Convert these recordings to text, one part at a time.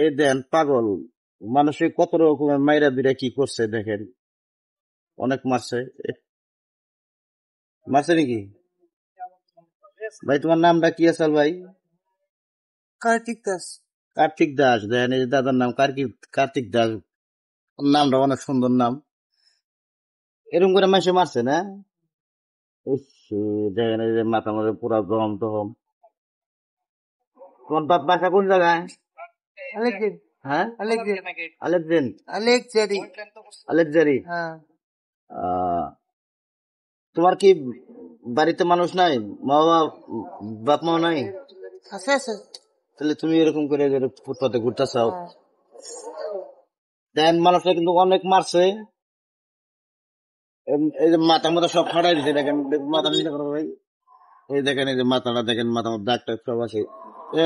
এই দেন পাগল মানুষে কত রকমের মাইরা বিরা কি করছে দেখেন, অনেক মারছে। মারছে নাকি? ভাই তোমার নামটা কি আছে ভাই? কার্তিক দাস। কার্তিক দাস। দেখেন এই যে দাদার নাম কার্তিক দাস, নামটা অনেক সুন্দর নাম। এরকম করে মাসে মারছে না? ইস, দেখেন এই যে মাথা মাঝে পুরা গরম টহম। তোমার বাপ বাসা কোন জায়গায়? আলেকজারি। হ্যাঁ, আলেকজারি। আলেকজেন আলেকজারি। আলেকজারি। হ্যাঁ। তোমার কি বাড়িতে মানুষ নাই? মা বাবা, বাপ মা নাই? আছে আছে। তাহলে তুমি এরকম করে ফুটপাতে ঘুরতে চাও? হ্যাঁ। দেন মানুষটা কিন্তু অনেক মারছে। এই যে মাথা মাথা সব ফাটাই দিছে দেখেন, মাথা নিচে করো ভাই। এই দেখেন এই যে মাথাটা দেখেন, মাথা মধ্যে দাগ টাগ সব আছে। এ,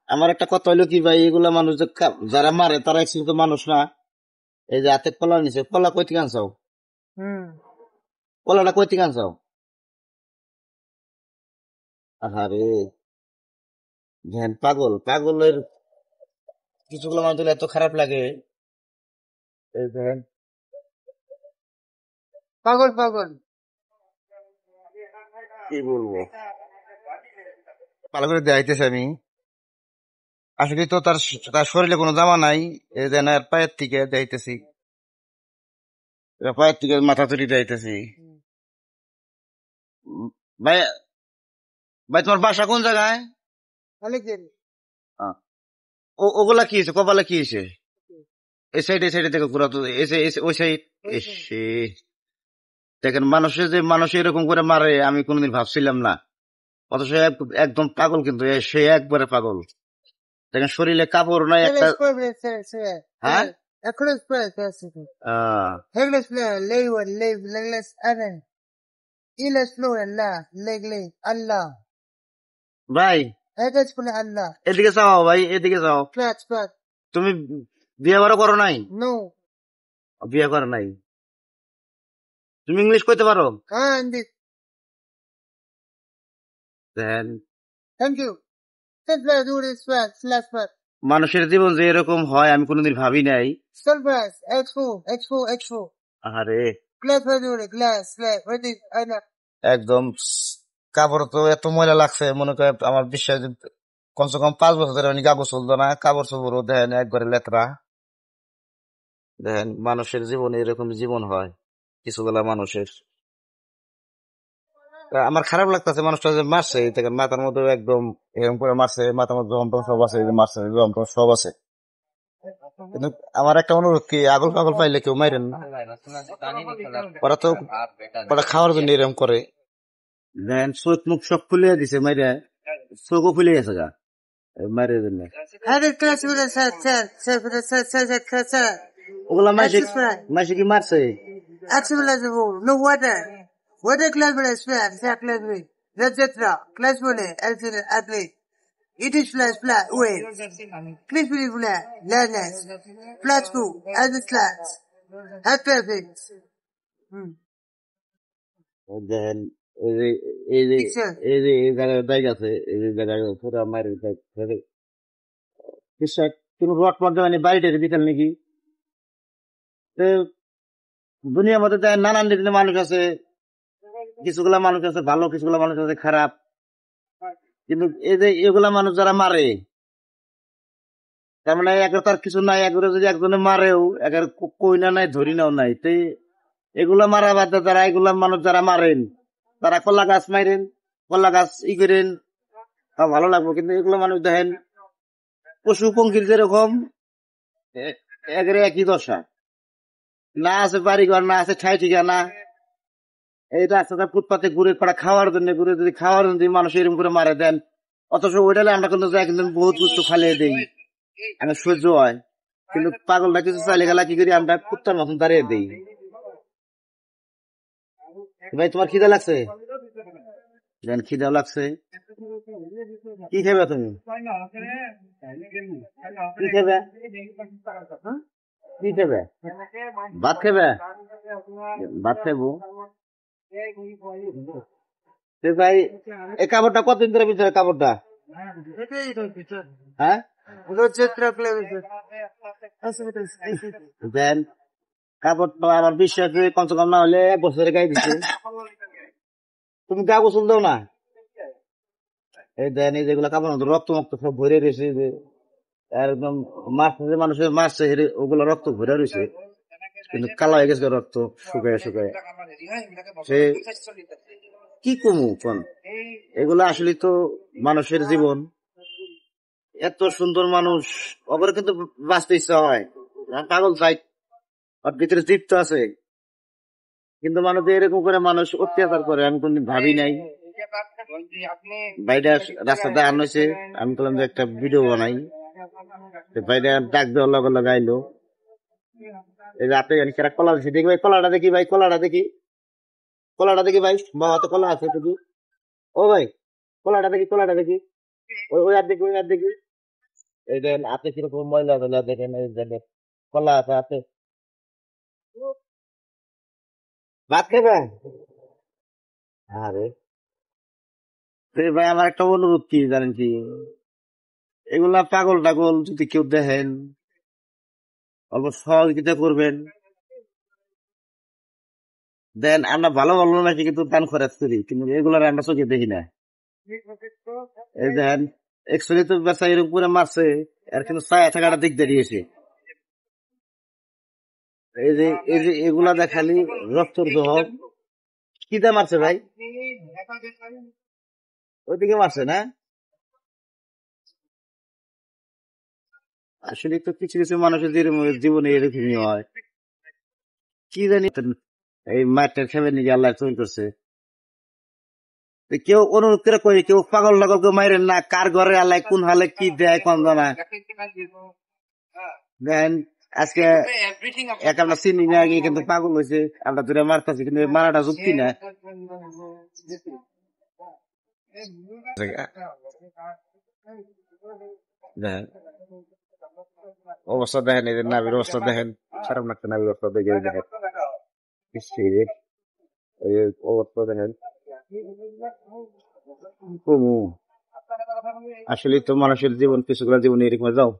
আমার একটা কথা হইলো কি ভাই, এগুলা মানুষ যে যারা মারে তারা অ্যাকচুয়ালি তো মানুষ না। এই যে হাতে কলা নিছে, কলা কই থেকে আনছাও? কলাটা কই থেকে আনছাও? আরে ধ্যান পাগল, পাগলের কিছুগুলো মানুষ এত খারাপ লাগে। এই দেখেন পাগল পাগল। কি বলবো, ভালো করে দেখাইতেছি আমি। আসলে তো তার তার শরীরে কোনো জামা নাই। এই যে এর পায়ের থেকে দেখাইতেছি, পায়ের থেকে মাথা তুলি দেখাইতেছি। ভাই, ভাই তোমার বাসা কোন জায়গায়? আলেকজারি। আহ, ওগুলা কি হয়েছে, কপালে কি হয়েছে? এই সাইডে থেকে ঘুরা তো, ওই সাইড। এসে দেখেন মানুষের যে মানুষ এরকম করে মারে আমি কোনোদিন ভাবছিলাম না। অথচ একদম পাগল, কিন্তু সে একবারে পাগল। দেখেন শরীরে কাপড় নাই একটা। হ্যাঁ, ভাই এদিকে যাও, ভাই এদিকে যাও। তুমি বিয়ে বারো করো নাই? বিয়ে করো নাই? তুমি ইংলিশ কইতে পারো? দেখেন মানুষের জীবন যে এরকম হয় আমি কোনোদিন ভাবি নাই। আরে একদম কাপড় তো এত ময়লা লাগছে, মনে করে আমার বিশ্বাস কমসে কম 5 বছর ধরে কাপড় চলতো না। কাপড় চোপড়ও দেখেন একবারে লেতরা। দেখেন মানুষের জীবনে এরকম জীবন হয় কিছুগুলা মানুষের। আমার খারাপ লাগতেছে মানুষটা যে মারছে, দেখেন মাথার মধ্যে একদম এরকম করে মারছে, মাথার মধ্যে জম টম সব আছে, এই যে মারছে জম টম সব আছে। কিন্তু আমার একটা অনুরোধ, কি আগল পাগল পাইলে কেউ মাইরেন না। ওরা তো ওরা খাওয়ার জন্য এরকম করে। দেন চোখ মুখ সব ফুলে দিছে মাইরে, চোখও ফুলে গেছে গা মাইরে জন্য। ওগুলা মাসে মাসে কি মারছে? It is flash flat wait. Crispy flat, learners, flat school, as the slats. Have perfect. দেখেন এই যে এই যে এই যে এই জায়গায় দাগ আছে, এই যে জায়গায় পুরো মাইরে কোন রট মধ্যে মানে বাড়িটার বিকাল নাকি। দুনিয়ার মধ্যে দেখেন নানান ধরনের মানুষ আছে, কিছুগুলা মানুষ আছে ভালো, কিছুগুলা মানুষ আছে খারাপ। কিন্তু এই যে এগুলা মানুষ যারা মারে, তার মানে একের তার কিছু নাই, একবারে যদি একজনে মারেও একের কই না নাই ধরি নাও নাই। তো এগুলা মারা বাদে যারা এগুলা মানুষ যারা মারেন, তারা কলা গাছ মারেন, কলা গাছ করেন, ভালো লাগবো। কিন্তু এগুলো মানুষ দেখেন পশু পঙ্খির যেরকম একের একই দশা, না আছে বাড়িঘর, না আছে ঠাই ঠিকানা। এই রাস্তাটা ফুটপাতে ঘুরে খাওয়ার জন্য ঘুরে, যদি খাওয়ার জন্য মানুষ এরকম করে মারে দেন, অথচ ওইটালে আমরা কিন্তু যাই কিন্তু বহুত কিছু ফালিয়ে দিই, আমার সহ্য হয়। কিন্তু পাগলটা কিছু চাইলে গেলা কি করি, আমরা কুত্তার মতন দাঁড়িয়ে দিই। ভাই তোমার খিদা লাগছে? খিদাও লাগছে। কি খাবে তুমি? কি খাবে? কি খাবে? ভাত খাবে? ভাত খাবো। ভাই এই কাপড়টা কতদিন ধরে ভিতরে কাপড়টা? হ্যাঁ Rochetra Clever. That's what it is. দেন কাপড় তো আমার বিশ্বাস কমসে কম না হলে 1 বছরের গায়ে দিছে। তুমি গা গোসল দাও না? এই দেন এই যেগুলা কাপড় মতো রক্ত মক্ত সব ভরে রয়েছে যে একদম মানুষের মারছে ওগুলো রক্ত ভরে রয়েছে, কিন্তু কালো হয়ে গেছে রক্ত শুকায় শুকায়। সে কি কমু কোন এগুলা আসলে তো মানুষের জীবন। এত সুন্দর মানুষ ওপরে কিন্তু বাঁচতে ইচ্ছা হয়, পাগল চাই ওর ভিতরে তৃপ্ত আছে, কিন্তু মানুষ এরকম করে মানুষ অত্যাচার করে আমি কোনদিন ভাবি নাই। বাইরে রাস্তাতে আনছে, আমি বললাম যে একটা ভিডিও বানাই, বাইরে ডাক দেওয়ার লগে লগে আইলো। এই রাতে সেটা কলা দিচ্ছে, দেখি ভাই কলাটা দেখি, ভাই কলাটা দেখি, কলাটা দেখি ভাই, বাবা তো কলা আছে দেখি, ও ভাই কলাটা দেখি, কলাটা দেখি, ওই আর দেখি, ওই আর দেখি। এই দেন হাতে কিরকম ময়লা টয়লা দেখেন, এই দেখেন কলা আছে হাতে। ভাত খাবে? আরে ভাই আমার একটা অনুরোধ কি জানেন কি, এগুলা পাগল টাগল যদি কেউ দেখেন অল্প সহযোগিতা করবেন। দেন আমরা ভালো ভালো নাকি কিন্তু দান খরচ করি, কিন্তু এগুলার আমরা চোখে দেখি না। এই দেন একচুয়ালি তো বেচা এর উপরে মারছে, আর কিন্তু ছায়া থাকাটা দিক দাঁড়িয়েছে। এই যে এগুলা দেখালি রক্তর জবাব কি দাম মারছে ভাই, ওইদিকে মারছে না। আসলে তো কিছু কিছু মানুষের জীবনে এরকমই হয়, কি জানি এই মাঠটার খেলে নিজে আল্লাহ তৈরি করছে। কেউ অনুরোধ করে কই, কেউ পাগল লাগল কেউ মাইরেন না, কার ঘরে আল্লাহ কোন হালে কি দেয় কোন জানা। দেন আজকে এক আমরা চিনি না আগে কিন্তু পাগল হয়েছে, আমরা দূরে মারতেছি, কিন্তু মারাটা যুক্তি না। দেখেন অবস্থা দেখেন, এই নাবির অবস্থা দেখেন, খারাপ লাগছে নাবির অবস্থা দেখে, দেখেন এই অবস্থা দেখেন। আসলে তো মানুষের জীবন কিছুগুলো জীবন এরকম যাও।